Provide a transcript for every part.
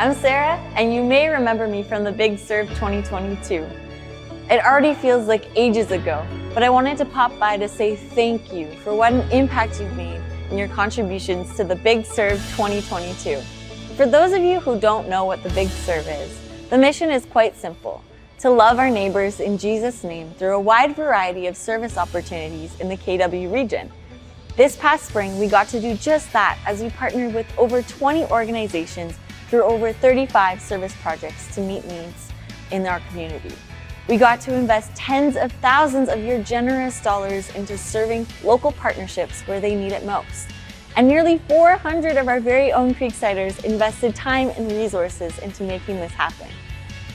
I'm Sarah, and you may remember me from the Big Serve 2022. It already feels like ages ago, but I wanted to pop by to say thank you for what an impact you've made in your contributions to the Big Serve 2022. For those of you who don't know what the Big Serve is, the mission is quite simple: to love our neighbors in Jesus' name through a wide variety of service opportunities in the KW region. This past spring, we got to do just that as we partnered with over 20 organizations through over 35 service projects to meet needs in our community. We got to invest tens of thousands of your generous dollars into serving local partnerships where they need it most. And nearly 400 of our very own Creeksiders invested time and resources into making this happen.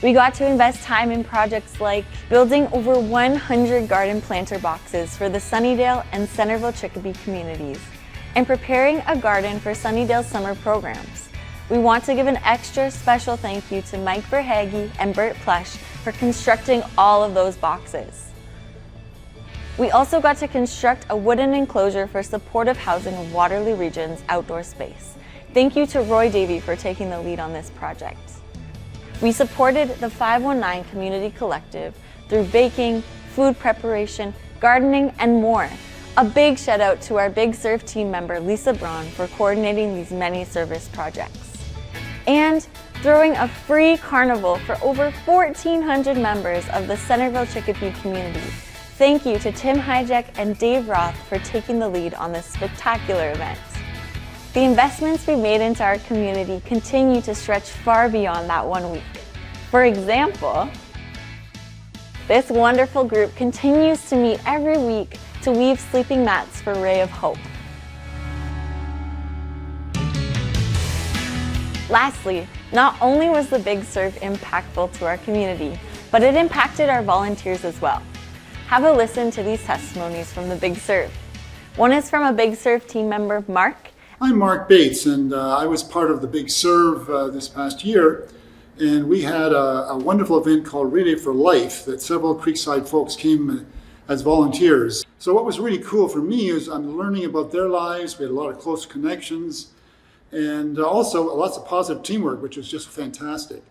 We got to invest time in projects like building over 100 garden planter boxes for the Sunnydale and Centerville Chicopee communities, and preparing a garden for Sunnydale's summer programs. We want to give an extra special thank you to Mike Verhage and Bert Plush for constructing all of those boxes. We also got to construct a wooden enclosure for supportive housing of Waterloo Region's outdoor space. Thank you to Roy Davey for taking the lead on this project. We supported the 519 Community Collective through baking, food preparation, gardening, and more. A big shout out to our Big Serve team member, Lisa Braun, for coordinating these many service projects. And throwing a free carnival for over 1,400 members of the Centerville Chicopee community. Thank you to Tim Hijack and Dave Roth for taking the lead on this spectacular event. The investments we made into our community continue to stretch far beyond that 1 week. For example, this wonderful group continues to meet every week to weave sleeping mats for Ray of Hope. Lastly, not only was the Big Serve impactful to our community, but it impacted our volunteers as well. Have a listen to these testimonies from the Big Serve. One is from a Big Serve team member, Mark. I'm Mark Bates, and I was part of the Big Serve this past year, and we had a wonderful event called Relay for Life that several Creekside folks came as volunteers. So what was really cool for me is I'm learning about their lives. We had a lot of close connections, and also lots of positive teamwork, which was just fantastic.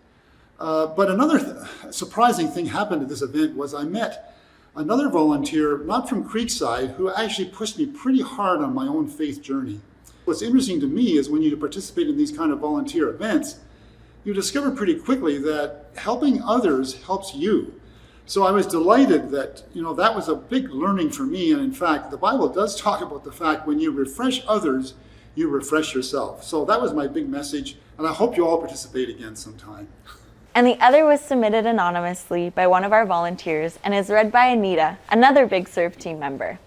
But another surprising thing happened at this event was I met another volunteer, not from Creekside, who actually pushed me pretty hard on my own faith journey. What's interesting to me is when you participate in these kind of volunteer events, you discover pretty quickly that helping others helps you. So I was delighted that, that was a big learning for me. And in fact, the Bible does talk about the fact when you refresh others, you refresh yourself. So that was my big message. And I hope you all participate again sometime. And the other was submitted anonymously by one of our volunteers and is read by Anita, another Big Serve team member.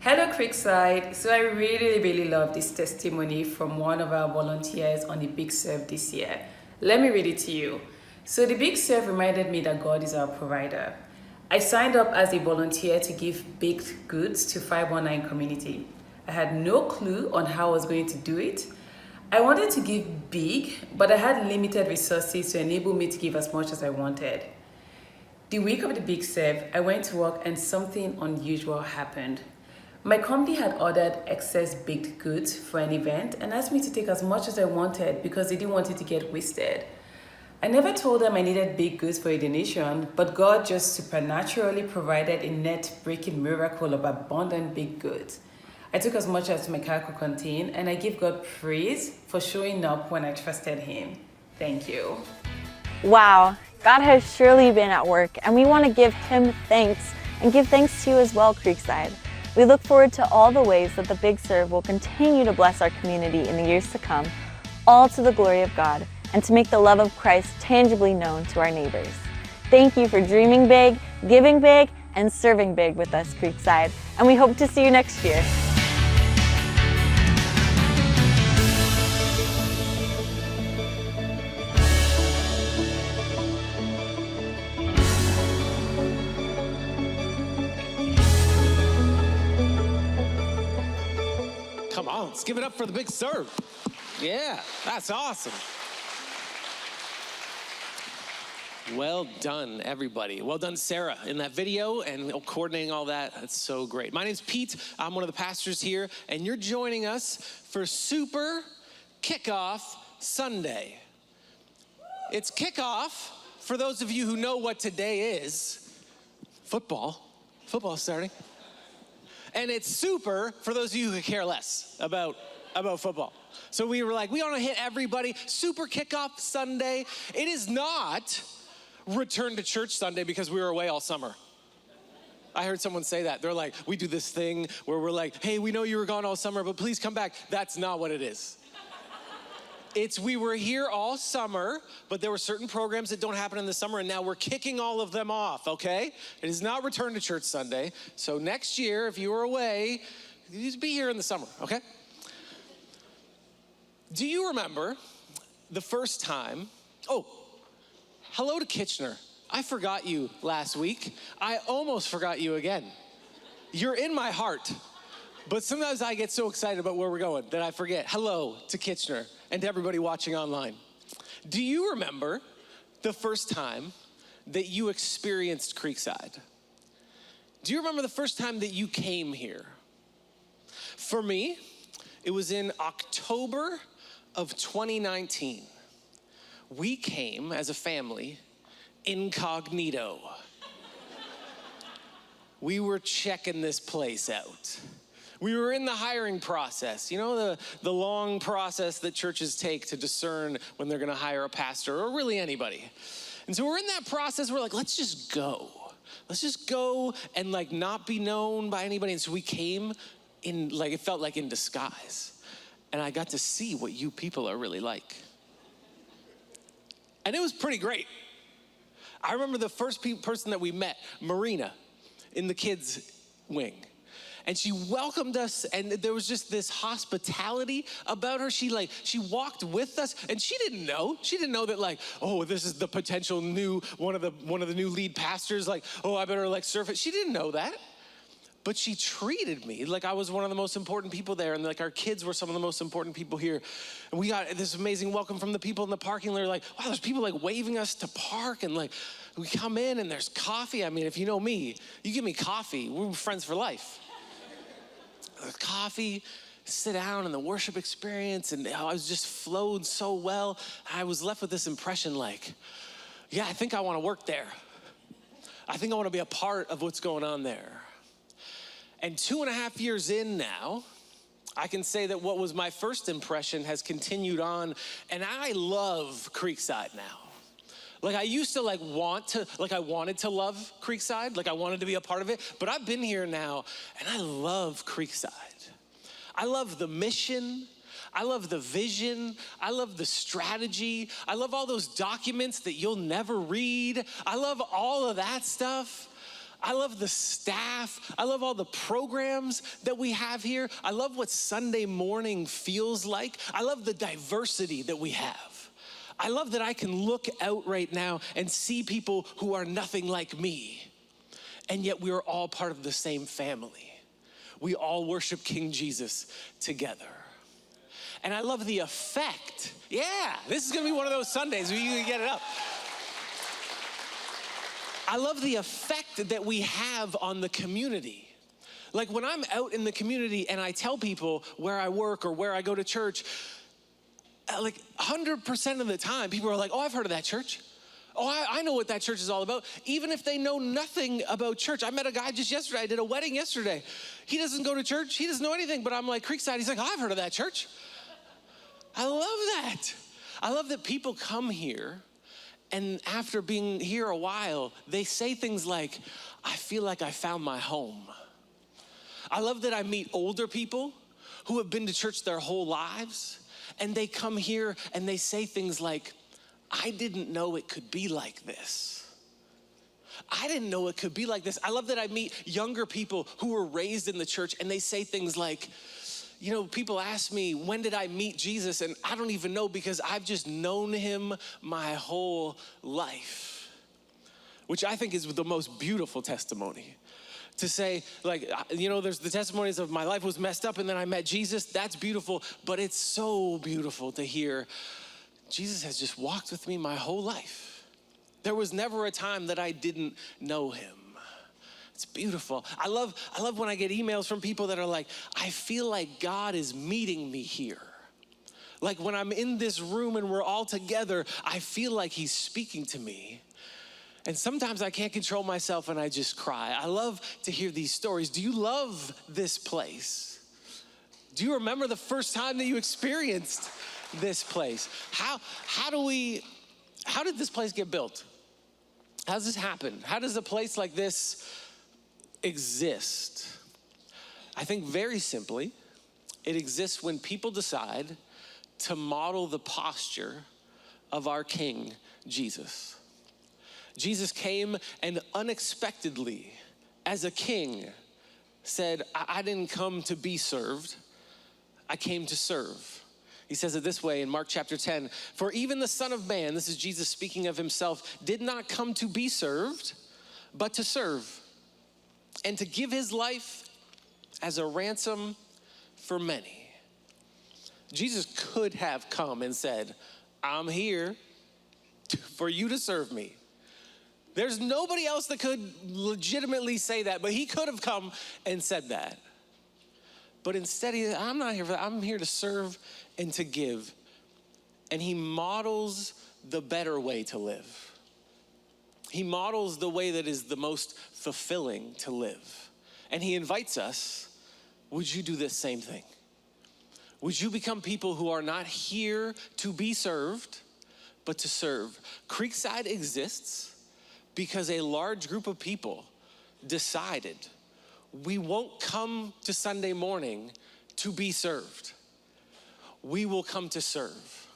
Hello Creekside. So I really love this testimony from one of our volunteers on the Big Serve this year. Let me read it to you. So the Big Serve reminded me that God is our provider. I signed up as a volunteer to give baked goods to 519 community. I had no clue on how I was going to do it. I wanted to give big, but I had limited resources to enable me to give as much as I wanted. The week of the Big Serve, I went to work and something unusual happened. My company had ordered excess baked goods for an event and asked me to take as much as I wanted because they didn't want it to get wasted. I never told them I needed baked goods for a donation, but God just supernaturally provided a net-breaking miracle of abundant baked goods. I took as much as my car could contain, and I give God praise for showing up when I trusted Him. Thank you. Wow, God has surely been at work, and we want to give Him thanks and give thanks to you as well, Creekside. We look forward to all the ways that the Big Serve will continue to bless our community in the years to come, all to the glory of God, and to make the love of Christ tangibly known to our neighbors. Thank you for dreaming big, giving big, and serving big with us, Creekside, and we hope to see you next year. Come on, let's give it up for the Big Serve. Yeah, that's awesome. Well done, everybody. Well done, Sarah, in that video and coordinating all that. That's so great. My name's Pete. I'm one of the pastors here, and you're joining us for Super Kickoff Sunday. It's kickoff. For those of you who know what today is, football's starting. And it's super for those of you who care less about football. So we were like, we want to hit everybody. Super kickoff Sunday. It is not return to church Sunday because we were away all summer. I heard someone say that. They're like, we do this thing where we're like, hey, we know you were gone all summer, but please come back. That's not what it is. It's we were here all summer, but there were certain programs that don't happen in the summer, and now we're kicking all of them off, okay? It is not return to church Sunday. So next year, if you were away, you just be here in the summer, okay? Do you remember the first time, hello to Kitchener. I forgot you last week. I almost forgot you again. You're in my heart. But sometimes I get so excited about where we're going that I forget. Hello to Kitchener and to everybody watching online. Do you remember the first time that you experienced Creekside? Do you remember the first time that you came here? For me, it was in October of 2019. We came as a family incognito. We were checking this place out. We were in the hiring process, you know, the long process that churches take to discern when they're gonna hire a pastor or really anybody. And so we're in that process, we're like, let's just go. Let's just go and like not be known by anybody. And so we came in, like, it felt like in disguise. And I got to see what you people are really like. And it was pretty great. I remember the first person that we met, Marina, in the kids' wing. And she welcomed us, and there was just this hospitality about her. She walked with us, and she didn't know that like, oh, this is the potential one of the new lead pastors. Like, oh, I better like surf it. She didn't know that, but she treated me like I was one of the most important people there, and like our kids were some of the most important people here. And we got this amazing welcome from the people in the parking lot. They're like, wow, there's people like waving us to park, and like we come in and there's coffee. I mean, if you know me, you give me coffee, we're friends for life. Coffee, sit down, and the worship experience, and I was just flowed so well. I was left with this impression like, yeah, I think I want to work there. I think I want to be a part of what's going on there. And 2.5 years in now, I can say that what was my first impression has continued on, and I love Creekside now. Like I used to I wanted to love Creekside, like I wanted to be a part of it, but I've been here now and I love Creekside. I love the mission, I love the vision, I love the strategy, I love all those documents that you'll never read. I love all of that stuff. I love the staff. I love all the programs that we have here. I love what Sunday morning feels like. I love the diversity that we have. I love that I can look out right now and see people who are nothing like me, and yet we are all part of the same family. We all worship King Jesus together. And I love the effect. Yeah, this is gonna be one of those Sundays where you can get it up. I love the effect that we have on the community. Like when I'm out in the community and I tell people where I work or where I go to church, like 100% of the time, people are like, oh, I've heard of that church. Oh, I know what that church is all about. Even if they know nothing about church. I met a guy just yesterday, I did a wedding yesterday. He doesn't go to church, he doesn't know anything, but I'm like, Creekside, he's like, oh, I've heard of that church. I love that. I love that people come here and after being here a while, they say things like, I feel like I found my home. I love that I meet older people who have been to church their whole lives, and they come here and they say things like, I didn't know it could be like this. I didn't know it could be like this. I love that I meet younger people who were raised in the church and they say things like, you know, people ask me, when did I meet Jesus? And I don't even know because I've just known him my whole life, which I think is the most beautiful testimony. To say, like, you know, there's the testimonies of my life was messed up and then I met Jesus. That's beautiful, but it's so beautiful to hear Jesus has just walked with me my whole life. There was never a time that I didn't know him. It's beautiful. I love when I get emails from people that are like, I feel like God is meeting me here. Like when I'm in this room and we're all together, I feel like he's speaking to me. And sometimes I can't control myself and I just cry. I love to hear these stories. Do you love this place? Do you remember the first time that you experienced this place? How did this place get built? How does this happen? How does a place like this exist? I think very simply, it exists when people decide to model the posture of our King, Jesus. Jesus came and unexpectedly, as a king, said, I didn't come to be served, I came to serve. He says it this way in Mark chapter 10, for even the Son of Man, this is Jesus speaking of himself, did not come to be served, but to serve, and to give his life as a ransom for many. Jesus could have come and said, I'm here for you to serve me. There's nobody else that could legitimately say that, but he could have come and said that. But instead, I'm not here for that. I'm here to serve and to give. And he models the better way to live. He models the way that is the most fulfilling to live. And he invites us, would you do this same thing? Would you become people who are not here to be served, but to serve? Creekside exists because a large group of people decided we won't come to Sunday morning to be served. We will come to serve.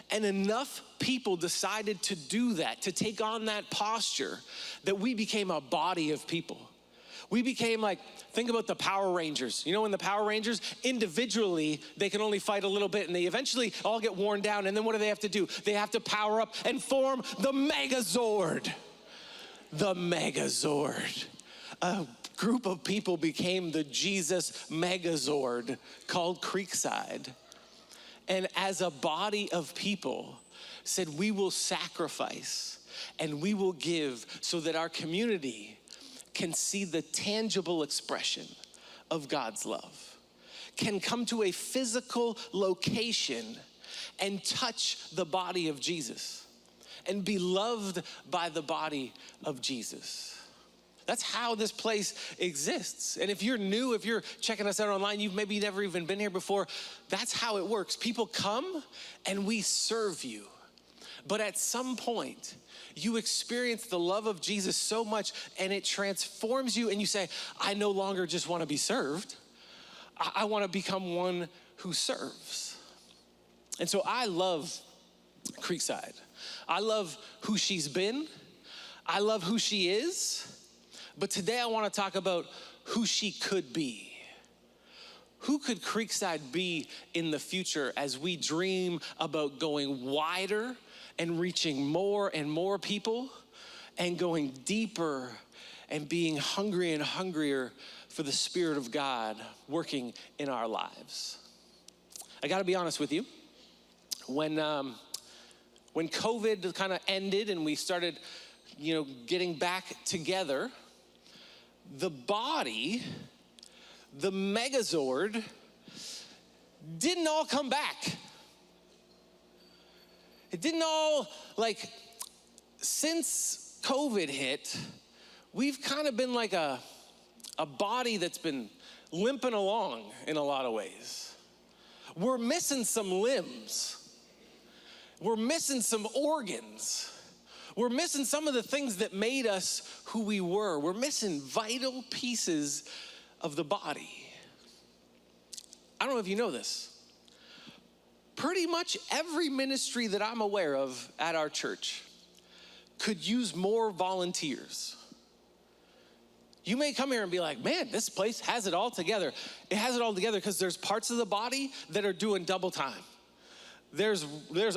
And enough people decided to do that, to take on that posture, that we became a body of people. We became like, think about the Power Rangers. You know, in the Power Rangers, individually, they can only fight a little bit and they eventually all get worn down. And then what do they have to do? They have to power up and form the Megazord. The Megazord. A group of people became the Jesus Megazord called Creekside. And as a body of people said, we will sacrifice and we will give so that our community can see the tangible expression of God's love, can come to a physical location and touch the body of Jesus and be loved by the body of Jesus. That's how this place exists. And if you're new, if you're checking us out online, you've maybe never even been here before, that's how it works. People come and we serve you. But at some point, you experience the love of Jesus so much and it transforms you and you say, I no longer just want to be served. I want to become one who serves. And so I love Creekside. I love who she's been. I love who she is. But today I want to talk about who she could be. Who could Creekside be in the future as we dream about going wider and reaching more and more people and going deeper and being hungry and hungrier for the Spirit of God working in our lives? I got to be honest with you. When COVID kind of ended and we started, getting back together, the body, the Megazord, didn't all come back. It didn't all, since COVID hit, we've kind of been like a body that's been limping along in a lot of ways. We're missing some limbs. We're missing some organs. We're missing some of the things that made us who we were. We're missing vital pieces of the body. I don't know if you know this. Pretty much every ministry that I'm aware of at our church could use more volunteers. You may come here and be like, man, this place has it all together. It has it all together because there's parts of the body that are doing double time. There's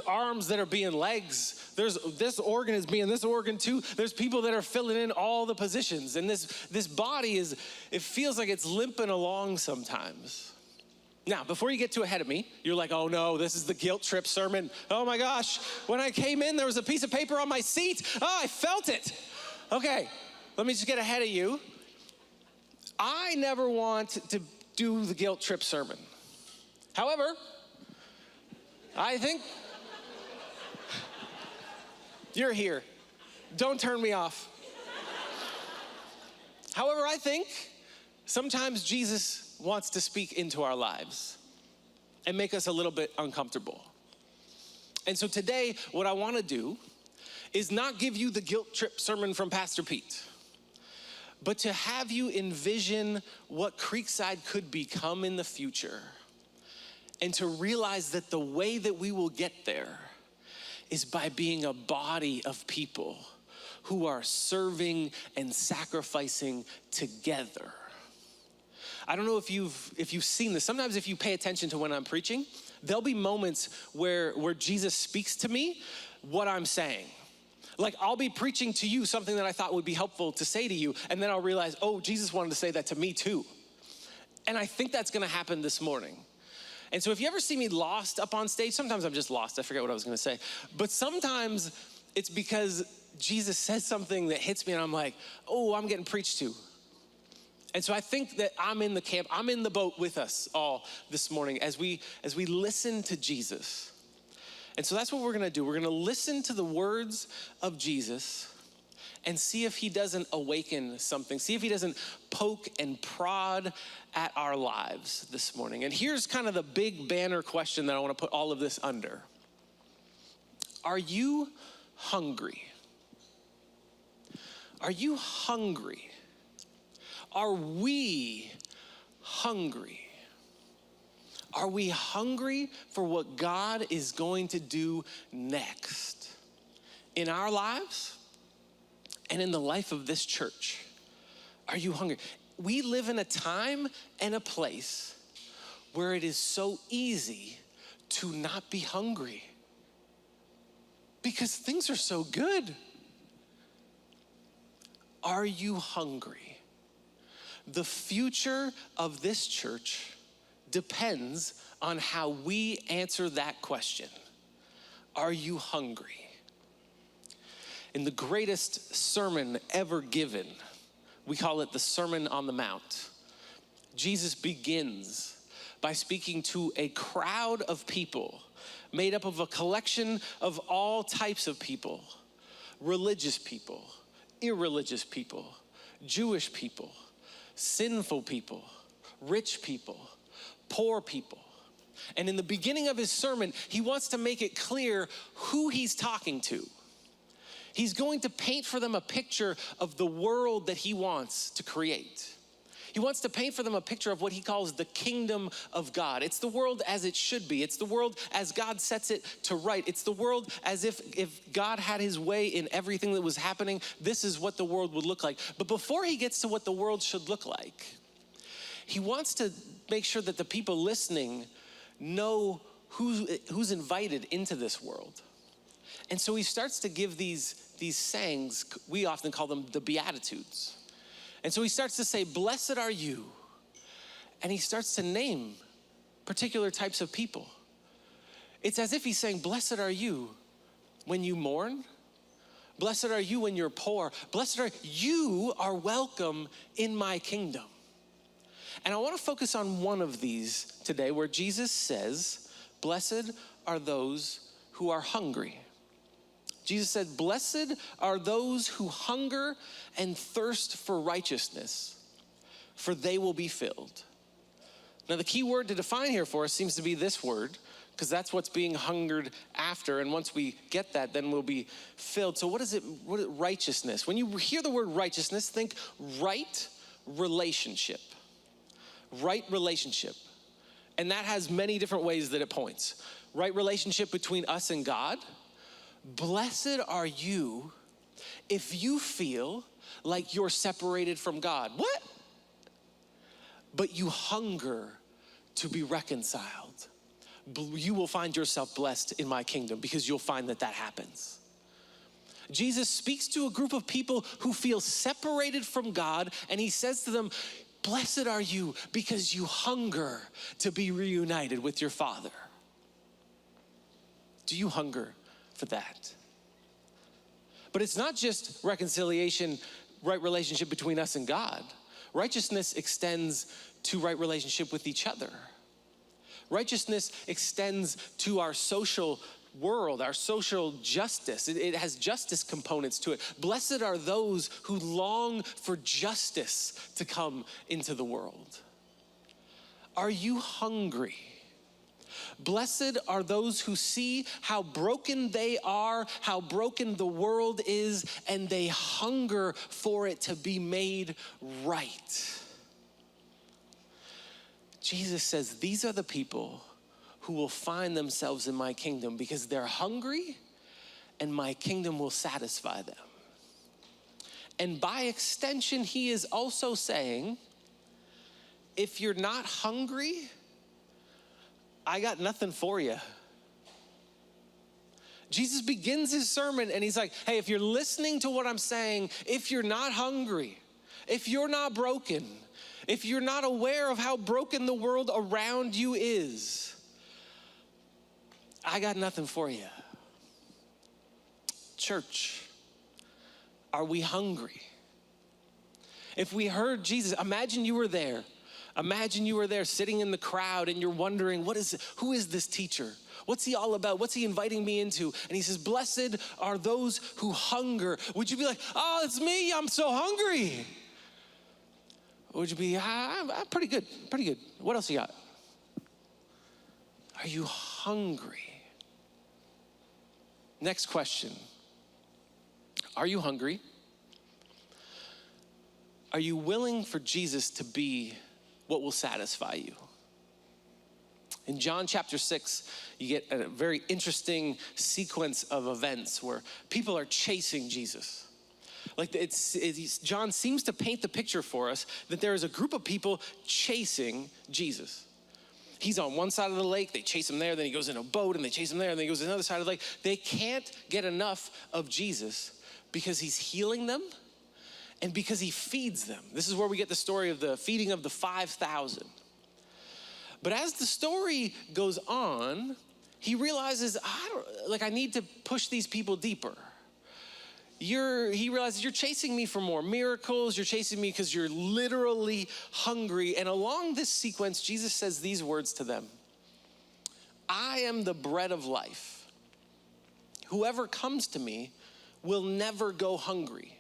arms that are being legs. There's this organ is being this organ too. There's people that are filling in all the positions. And this body it feels like it's limping along sometimes. Now, before you get too ahead of me, you're like, oh no, this is the guilt trip sermon. Oh my gosh, when I came in, there was a piece of paper on my seat. Oh, I felt it. Okay, let me just get ahead of you. I never want to do the guilt trip sermon. However, I think you're here. Don't turn me off. However, I think sometimes Jesus wants to speak into our lives and make us a little bit uncomfortable. And so today, what I want to do is not give you the guilt trip sermon from Pastor Pete, but to have you envision what Creekside could become in the future, and to realize that the way that we will get there is by being a body of people who are serving and sacrificing together. I don't know if you've seen this. Sometimes if you pay attention to when I'm preaching, there'll be moments where Jesus speaks to me what I'm saying. Like I'll be preaching to you something that I thought would be helpful to say to you, and then I'll realize, oh, Jesus wanted to say that to me too. And I think that's gonna happen this morning. And so if you ever see me lost up on stage, sometimes I'm just lost, I forget what I was gonna say. But sometimes it's because Jesus says something that hits me and I'm like, oh, I'm getting preached to. And so I think that I'm in the camp, I'm in the boat with us all this morning as we listen to Jesus. And so that's what we're gonna do. We're gonna listen to the words of Jesus and see if he doesn't awaken something, see if he doesn't poke and prod at our lives this morning. And here's kind of the big banner question that I wanna put all of this under. Are you hungry? Are you hungry? Are we hungry? Are we hungry for what God is going to do next in our lives and in the life of this church? Are you hungry? We live in a time and a place where it is so easy to not be hungry because things are so good. Are you hungry? The future of this church depends on how we answer that question. Are you hungry? In the greatest sermon ever given, we call it the Sermon on the Mount, Jesus begins by speaking to a crowd of people made up of a collection of all types of people: religious people, irreligious people, Jewish people, sinful people, rich people, poor people. And in the beginning of his sermon, he wants to make it clear who he's talking to. He's going to paint for them a picture of the world that he wants to create. He wants to paint for them a picture of what he calls the kingdom of God. It's the world as it should be. It's the world as God sets it to right. It's the world as if God had his way in everything that was happening, this is what the world would look like. But before he gets to what the world should look like, he wants to make sure that the people listening know who's invited into this world. And so he starts to give these sayings, we often call them the Beatitudes. And so he starts to say, blessed are you. And he starts to name particular types of people. It's as if he's saying, blessed are you when you mourn. Blessed are you when you're poor. Blessed are you are welcome in my kingdom. And I want to focus on one of these today where Jesus says, blessed are those who are hungry. Jesus said, blessed are those who hunger and thirst for righteousness, for they will be filled. Now the key word to define here for us seems to be this word, because that's what's being hungered after. And once we get that, then we'll be filled. So what is righteousness? When you hear the word righteousness, think right relationship. Right relationship. And that has many different ways that it points. Right relationship between us and God. Blessed are you if you feel like you're separated from God. What? But you hunger to be reconciled. You will find yourself blessed in my kingdom because you'll find that happens. Jesus speaks to a group of people who feel separated from God, and he says to them, blessed are you because you hunger to be reunited with your Father. Do you hunger for that? But it's not just reconciliation, right relationship between us and God. Righteousness extends to right relationship with each other. Righteousness extends to our social world, our social justice. It has justice components to it. Blessed are those who long for justice to come into the world. Are you hungry? Blessed are those who see how broken they are, how broken the world is, and they hunger for it to be made right. Jesus says, these are the people who will find themselves in my kingdom because they're hungry and my kingdom will satisfy them. And by extension, he is also saying, if you're not hungry, I got nothing for you. Jesus begins his sermon and he's like, hey, if you're listening to what I'm saying, if you're not hungry, if you're not broken, if you're not aware of how broken the world around you is, I got nothing for you. Church, are we hungry? If we heard Jesus, imagine you were there. Imagine you were there sitting in the crowd and you're wondering, who is this teacher? What's he all about? What's he inviting me into? And he says, blessed are those who hunger. Would you be like, oh, it's me, I'm so hungry? Or would you be, I'm pretty good. What else you got? Are you hungry? Next question. Are you hungry? Are you willing for Jesus to be what will satisfy you? In John chapter 6, you get a very interesting sequence of events where people are chasing Jesus. Like John seems to paint the picture for us that there is a group of people chasing Jesus. He's on one side of the lake, they chase him there, then he goes in a boat and they chase him there, and then he goes to another side of the lake. They can't get enough of Jesus because he's healing them and because he feeds them. This is where we get the story of the feeding of the 5,000. But as the story goes on, he realizes, I need to push these people deeper. He realizes you're chasing me for more miracles. You're chasing me because you're literally hungry. And along this sequence, Jesus says these words to them. I am the bread of life. Whoever comes to me will never go hungry.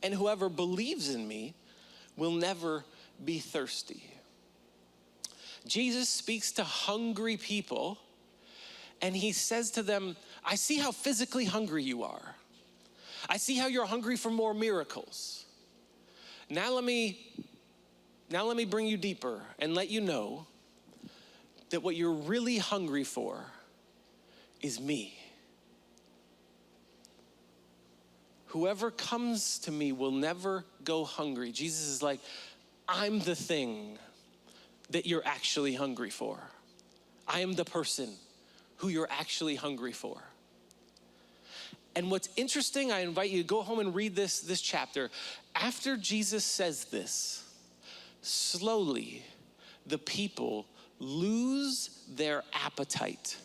And whoever believes in me will never be thirsty. Jesus speaks to hungry people and he says to them, I see how physically hungry you are. I see how you're hungry for more miracles. Now let me bring you deeper and let you know that what you're really hungry for is me. Whoever comes to me will never go hungry. Jesus is like, I'm the thing that you're actually hungry for. I am the person who you're actually hungry for. And what's interesting, I invite you to go home and read this chapter. After Jesus says this, slowly the people lose their appetite.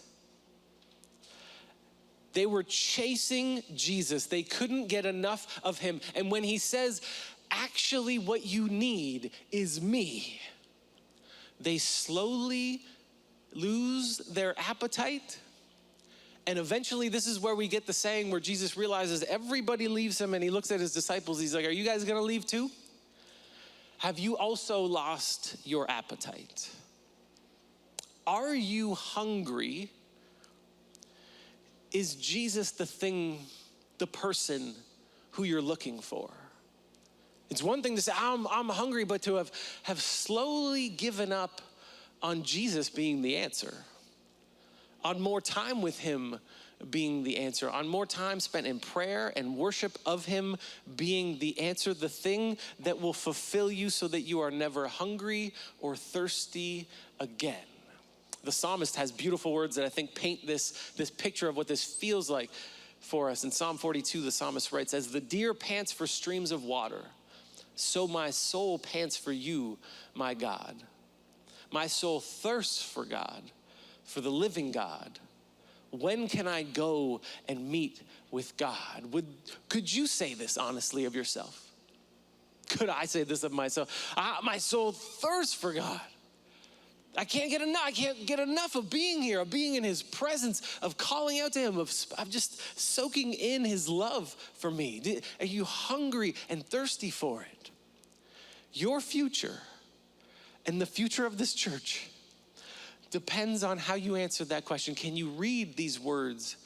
They were chasing Jesus. They couldn't get enough of him. And when he says, actually what you need is me, they slowly lose their appetite. And eventually, this is where we get the saying where Jesus realizes everybody leaves him and he looks at his disciples. He's like, are you guys gonna leave too? Have you also lost your appetite? Are you hungry? Is Jesus the thing, the person who you're looking for? It's one thing to say, I'm hungry, but to have slowly given up on Jesus being the answer, on more time with him being the answer, on more time spent in prayer and worship of him being the answer, the thing that will fulfill you so that you are never hungry or thirsty again. The psalmist has beautiful words that I think paint this picture of what this feels like for us. In Psalm 42, the psalmist writes, as the deer pants for streams of water, so my soul pants for you, my God. My soul thirsts for God, for the living God. When can I go and meet with God? Could you say this honestly of yourself? Could I say this of myself? My soul thirsts for God. I can't get enough. I can't get enough of being here, of being in his presence, of calling out to him, of just soaking in his love for me. Are you hungry and thirsty for it? Your future and the future of this church depends on how you answer that question. Can you read these words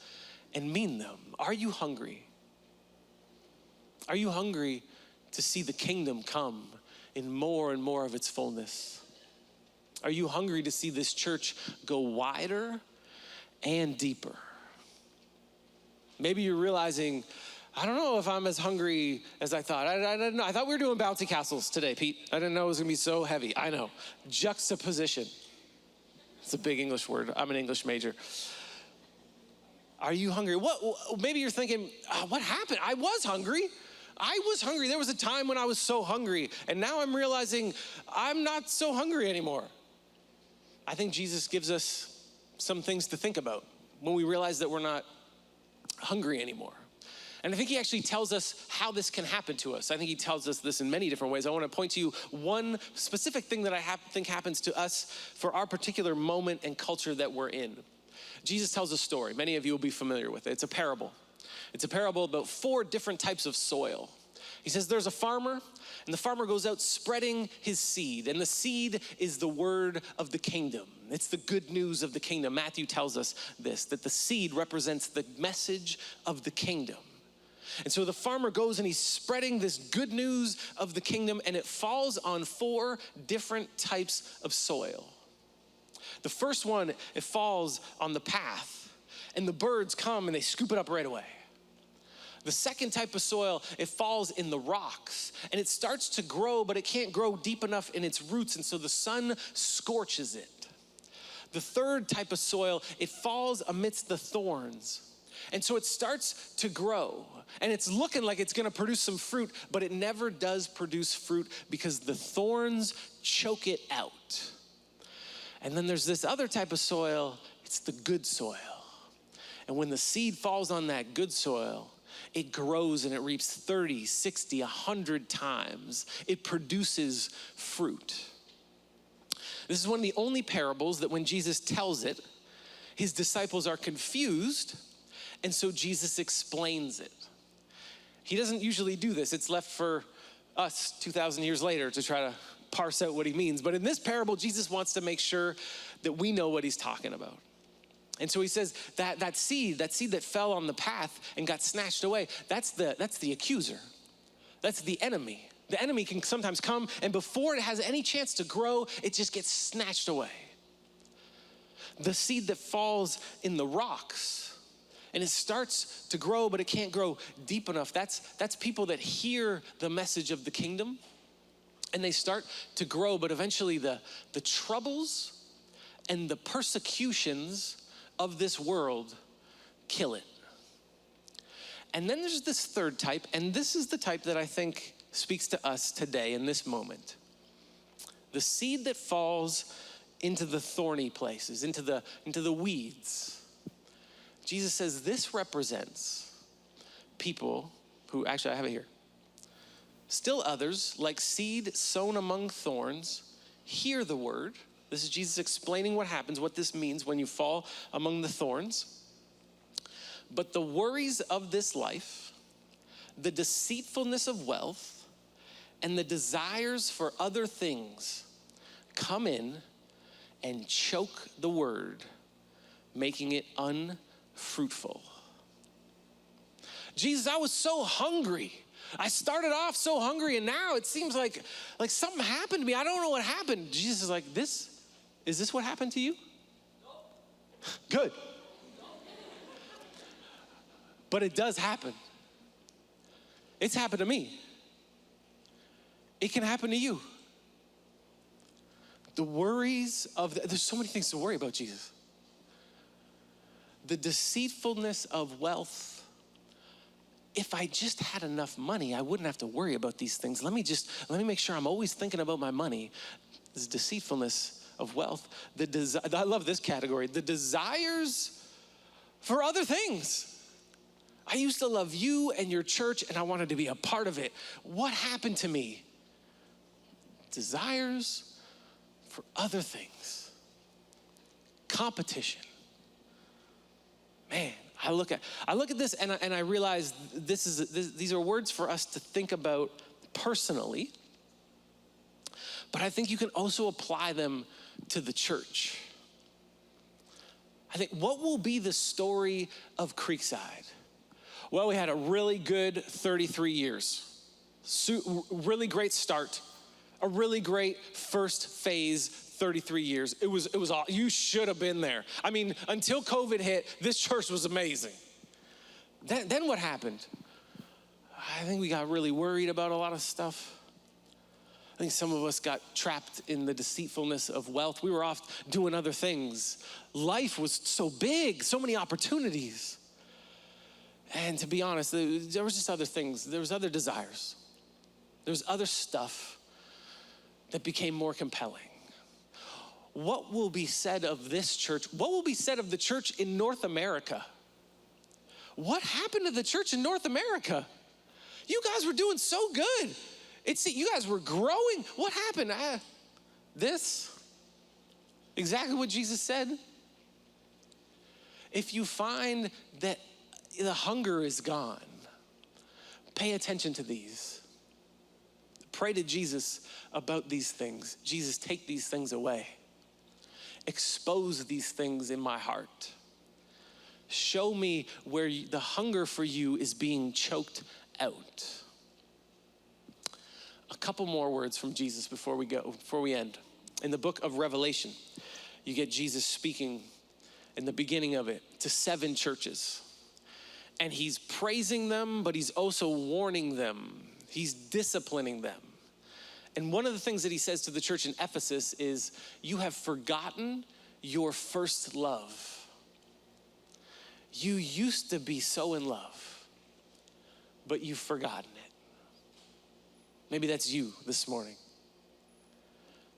and mean them? Are you hungry? Are you hungry to see the kingdom come in more and more of its fullness? Are you hungry to see this church go wider and deeper? Maybe you're realizing, I don't know if I'm as hungry as I thought. I didn't know. I thought we were doing bouncy castles today, Pete. I didn't know it was gonna be so heavy. I know. Juxtaposition. It's a big English word. I'm an English major. Are you hungry? Maybe you're thinking, what happened? I was hungry. There was a time when I was so hungry, and now I'm realizing I'm not so hungry anymore. I think Jesus gives us some things to think about when we realize that we're not hungry anymore. And I think he actually tells us how this can happen to us. I think he tells us this in many different ways. I want to point to you one specific thing that I think happens to us for our particular moment and culture that we're in. Jesus tells a story. Many of you will be familiar with it. It's a parable. It's a parable about 4 different types of soil. He says there's a farmer, and the farmer goes out spreading his seed, and the seed is the word of the kingdom. It's the good news of the kingdom. Matthew tells us this, that the seed represents the message of the kingdom. And so the farmer goes and he's spreading this good news of the kingdom, and it falls on 4 different types of soil. The first one, it falls on the path, and the birds come and they scoop it up right away. The second type of soil, it falls in the rocks, and it starts to grow, but it can't grow deep enough in its roots, and so the sun scorches it. The third type of soil, it falls amidst the thorns, and so it starts to grow, and it's looking like it's gonna produce some fruit, but it never does produce fruit because the thorns choke it out. And then there's this other type of soil, it's the good soil. And when the seed falls on that good soil, it grows and it reaps 30, 60, 100 times. It produces fruit. This is one of the only parables that when Jesus tells it, his disciples are confused, and so Jesus explains it. He doesn't usually do this. It's left for us 2,000 years later to try to parse out what he means. But in this parable, Jesus wants to make sure that we know what he's talking about. And so he says that seed that fell on the path and got snatched away, that's the accuser. That's the enemy. The enemy can sometimes come, and before it has any chance to grow, it just gets snatched away. The seed that falls in the rocks, and it starts to grow, but it can't grow deep enough. That's people that hear the message of the kingdom, and they start to grow, but eventually the troubles and the persecutions of this world kill it. And then there's this third type, and this is the type that I think speaks to us today in this moment. The seed that falls into the thorny places, into the weeds. Jesus says this represents people who, actually I have it here. Still others, like seed sown among thorns, hear the word. This is Jesus explaining what happens, what this means when you fall among the thorns. But the worries of this life, the deceitfulness of wealth, and the desires for other things come in and choke the word, making it unfruitful. Jesus, I was so hungry. I started off so hungry, and now it seems like something happened to me. I don't know what happened. Jesus is like, is this what happened to you? No. Good. No. But it does happen. It's happened to me. It can happen to you. The worries of, there's so many things to worry about, Jesus. The deceitfulness of wealth. If I just had enough money, I wouldn't have to worry about these things. Let me make sure I'm always thinking about my money. This deceitfulness of wealth. I love this category. The desires for other things. I used to love you and your church, and I wanted to be a part of it. What happened to me? Desires for other things. competition. Man, I look at this and I realize these are words for us to think about personally, but I think you can also apply them to the church. I think, what will be the story of Creekside? Well, we had a really good 33 years. Really great start. A really great first phase, 33 years. It was all, you should have been there. I mean, until COVID hit, this church was amazing. Then what happened? I think we got really worried about a lot of stuff. I think some of us got trapped in the deceitfulness of wealth. We were off doing other things. Life was so big, so many opportunities. And to be honest, there was just other things. There was other desires. There was other stuff that became more compelling. What will be said of this church? What will be said of the church in North America? What happened to the church in North America? You guys were doing so good. You guys were growing. What happened? This? Exactly what Jesus said. If you find that the hunger is gone, pay attention to these. Pray to Jesus about these things. Jesus, take these things away. Expose these things in my heart. Show me where the hunger for you is being choked out. A couple more words from Jesus before we end. In the book of Revelation, you get Jesus speaking in the beginning of it to 7 churches. And he's praising them, but he's also warning them. He's disciplining them. And one of the things that he says to the church in Ephesus is, you have forgotten your first love. You used to be so in love, but you've forgotten it. Maybe that's you this morning.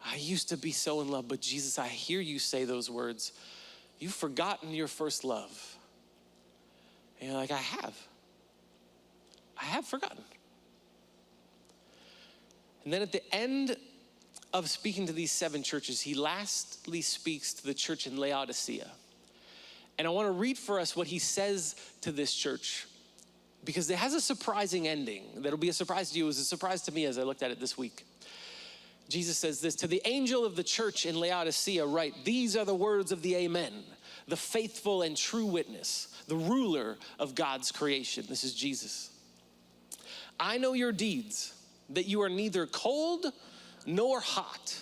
I used to be so in love, but Jesus, I hear you say those words. You've forgotten your first love. And you're like, I have forgotten. And then at the end of speaking to these 7 churches, he lastly speaks to the church in Laodicea. And I want to read for us what he says to this church, because it has a surprising ending. That'll be a surprise to you. It was a surprise to me as I looked at it this week. Jesus says this, to the angel of the church in Laodicea write, these are the words of the Amen, the faithful and true witness, the ruler of God's creation. This is Jesus. I know your deeds, that you are neither cold nor hot.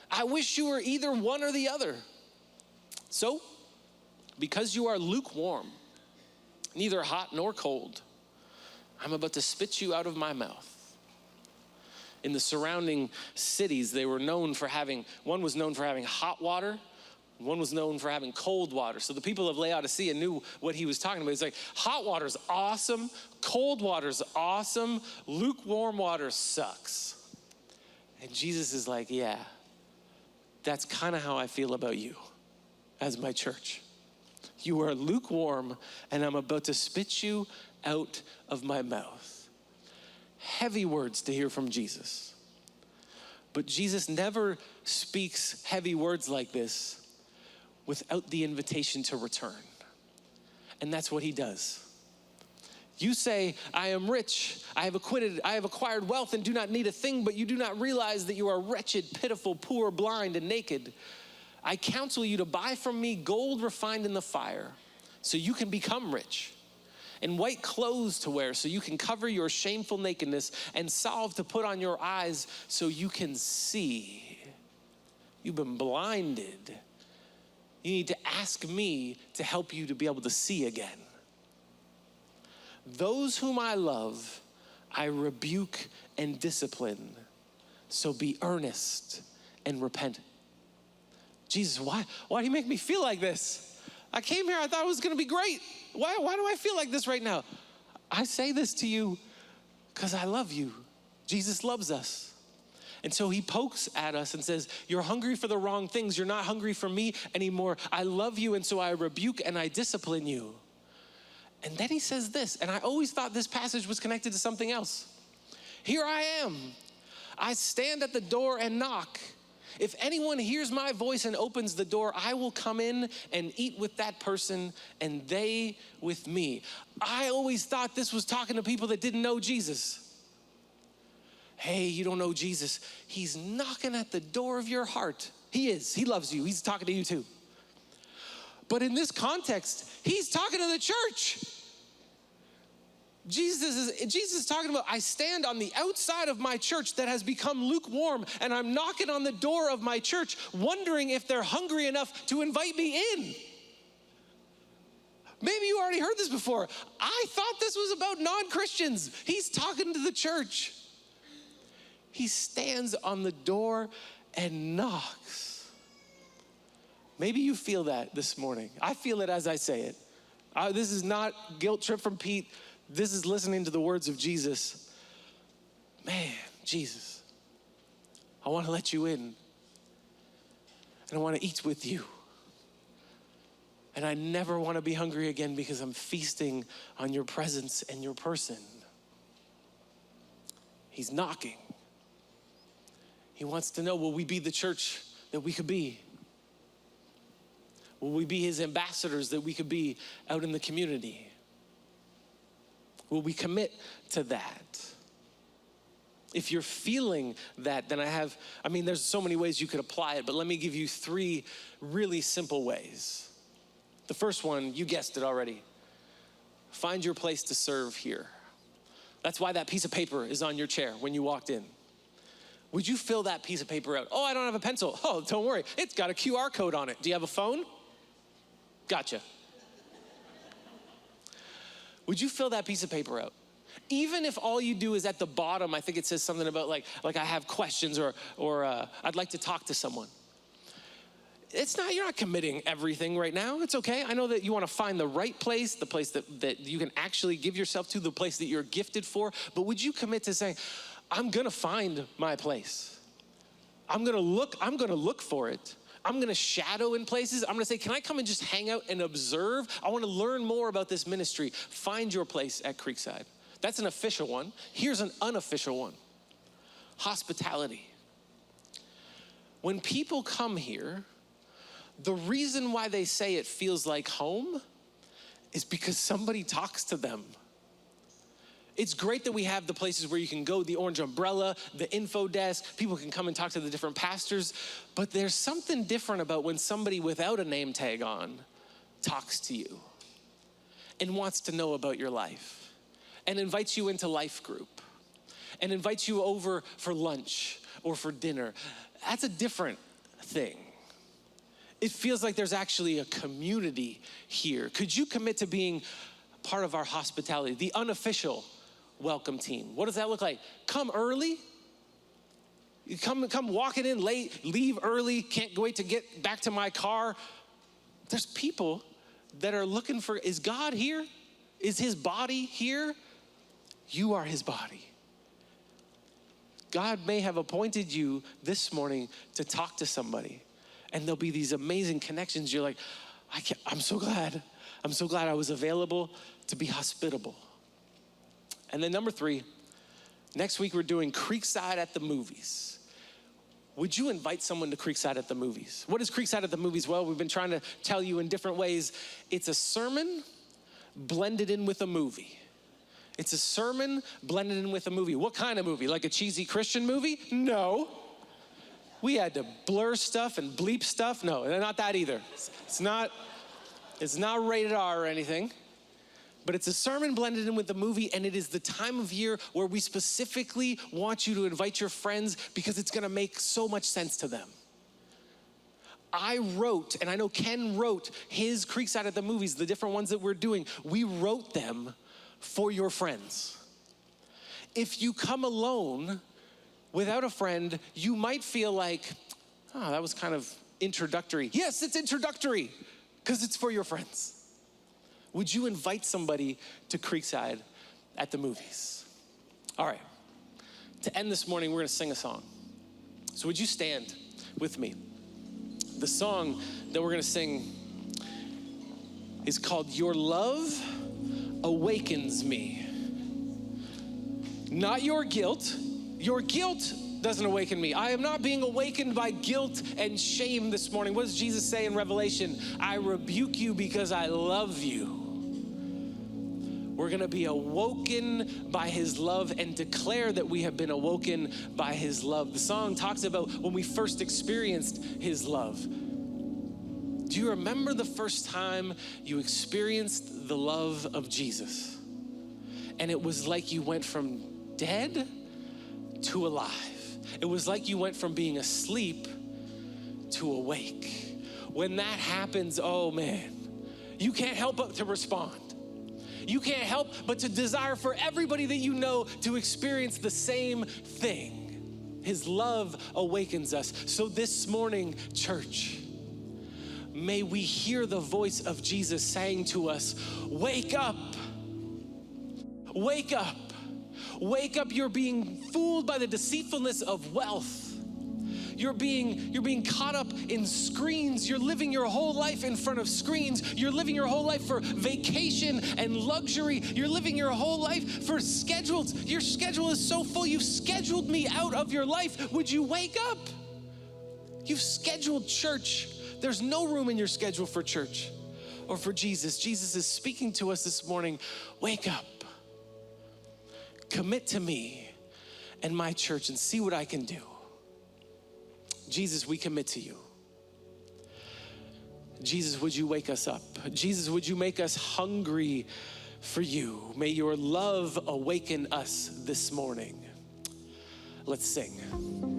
I wish you were either one or the other. So, because you are lukewarm, neither hot nor cold, I'm about to spit you out of my mouth. In the surrounding cities, they were known for having, one was known for having hot water, one was known for having cold water. So the people of Laodicea knew what he was talking about. He's like, hot water's awesome, cold water's awesome, lukewarm water sucks. And Jesus is like, yeah, that's kind of how I feel about you as my church. You are lukewarm, and I'm about to spit you out of my mouth. Heavy words to hear from Jesus. But Jesus never speaks heavy words like this without the invitation to return. And that's what he does. You say, I am rich, I have acquired wealth and do not need a thing, but you do not realize that you are wretched, pitiful, poor, blind, and naked. I counsel you to buy from me gold refined in the fire, so you can become rich, and white clothes to wear, so you can cover your shameful nakedness, and salve to put on your eyes, so you can see. You've been blinded. You need to ask me to help you to be able to see again. Those whom I love, I rebuke and discipline, so be earnest and repent. Jesus, why do you make me feel like this? I came here, I thought it was gonna be great. Why do I feel like this right now? I say this to you because I love you. Jesus loves us. And so he pokes at us and says, you're hungry for the wrong things. You're not hungry for me anymore. I love you, and so I rebuke and I discipline you. And then he says this, and I always thought this passage was connected to something else. Here I am. I stand at the door and knock. If anyone hears my voice and opens the door, I will come in and eat with that person and they with me. I always thought this was talking to people that didn't know Jesus. Hey, you don't know Jesus. He's knocking at the door of your heart. He is. He loves you. He's talking to you too. But in this context, he's talking to the church. Jesus is talking about, I stand on the outside of my church that has become lukewarm, and I'm knocking on the door of my church, wondering if they're hungry enough to invite me in. Maybe you already heard this before. I thought this was about non-Christians. He's talking to the church. He stands on the door and knocks. Maybe you feel that this morning. I feel it as I say it. This is not guilt trip from Pete. This is listening to the words of Jesus. Man, Jesus, I want to let you in. And I want to eat with you. And I never want to be hungry again because I'm feasting on your presence and your person. He's knocking. He wants to know, will we be the church that we could be? Will we be his ambassadors that we could be out in the community? Will we commit to that? If you're feeling that, then there's so many ways you could apply it, but let me give you 3 really simple ways. The first one, you guessed it already. Find your place to serve here. That's why that piece of paper is on your chair when you walked in. Would you fill that piece of paper out? Oh, I don't have a pencil. Oh, don't worry. It's got a QR code on it. Do you have a phone? Gotcha. Would you fill that piece of paper out? Even if all you do is at the bottom, I think it says something about like I have questions or I'd like to talk to someone. You're not committing everything right now. It's okay. I know that you want to find the right place, the place that you can actually give yourself to, the place that you're gifted for. But would you commit to saying, I'm going to find my place. I'm going to look for it. I'm going to shadow in places. I'm going to say, can I come and just hang out and observe? I want to learn more about this ministry. Find your place at Creekside. That's an official one. Here's an unofficial one. Hospitality. When people come here, the reason why they say it feels like home is because somebody talks to them. It's great that we have the places where you can go, the orange umbrella, the info desk, people can come and talk to the different pastors, but there's something different about when somebody without a name tag on talks to you and wants to know about your life and invites you into life group and invites you over for lunch or for dinner. That's a different thing. It feels like there's actually a community here. Could you commit to being part of our hospitality, the unofficial welcome team? What does that look like? Come early. You come walking in late, leave early, can't wait to get back to my car. There's people that are looking for, is God here? Is his body here? You are his body. God may have appointed you this morning to talk to somebody, and there'll be these amazing connections. You're like, I'm so glad I was available to be hospitable. And then number 3, next week we're doing Creekside at the movies. Would you invite someone to Creekside at the movies? What is Creekside at the movies? Well, we've been trying to tell you in different ways. It's a sermon blended in with a movie. It's a sermon blended in with a movie. What kind of movie? Like a cheesy Christian movie? No. We had to blur stuff and bleep stuff. No, not that either. It's not rated R or anything. But it's a sermon blended in with the movie, and it is the time of year where we specifically want you to invite your friends because it's gonna make so much sense to them. I wrote, and I know Ken wrote his Creekside at the movies, the different ones that we're doing. We wrote them for your friends. If you come alone without a friend, you might feel like, oh, that was kind of introductory. Yes, it's introductory because it's for your friends. Would you invite somebody to Creekside at the movies? All right, to end this morning, we're gonna sing a song. So would you stand with me? The song that we're gonna sing is called Your Love Awakens Me. Not your guilt. Your guilt doesn't awaken me. I am not being awakened by guilt and shame this morning. What does Jesus say in Revelation? I rebuke you because I love you. We're gonna be awoken by his love and declare that we have been awoken by his love. The song talks about when we first experienced his love. Do you remember the first time you experienced the love of Jesus? And it was like you went from dead to alive. It was like you went from being asleep to awake. When that happens, oh man, you can't help but to respond. You can't help but to desire for everybody that you know to experience the same thing. His love awakens us. So this morning, church, may we hear the voice of Jesus saying to us, wake up, wake up, wake up. You're being fooled by the deceitfulness of wealth. You're being caught up in screens. You're living your whole life in front of screens. You're living your whole life for vacation and luxury. You're living your whole life for schedules. Your schedule is so full. You've scheduled me out of your life. Would you wake up? You've scheduled church. There's no room in your schedule for church or for Jesus. Jesus is speaking to us this morning. Wake up. Commit to me and my church and see what I can do. Jesus, we commit to you. Jesus, would you wake us up? Jesus, would you make us hungry for you? May your love awaken us this morning. Let's sing.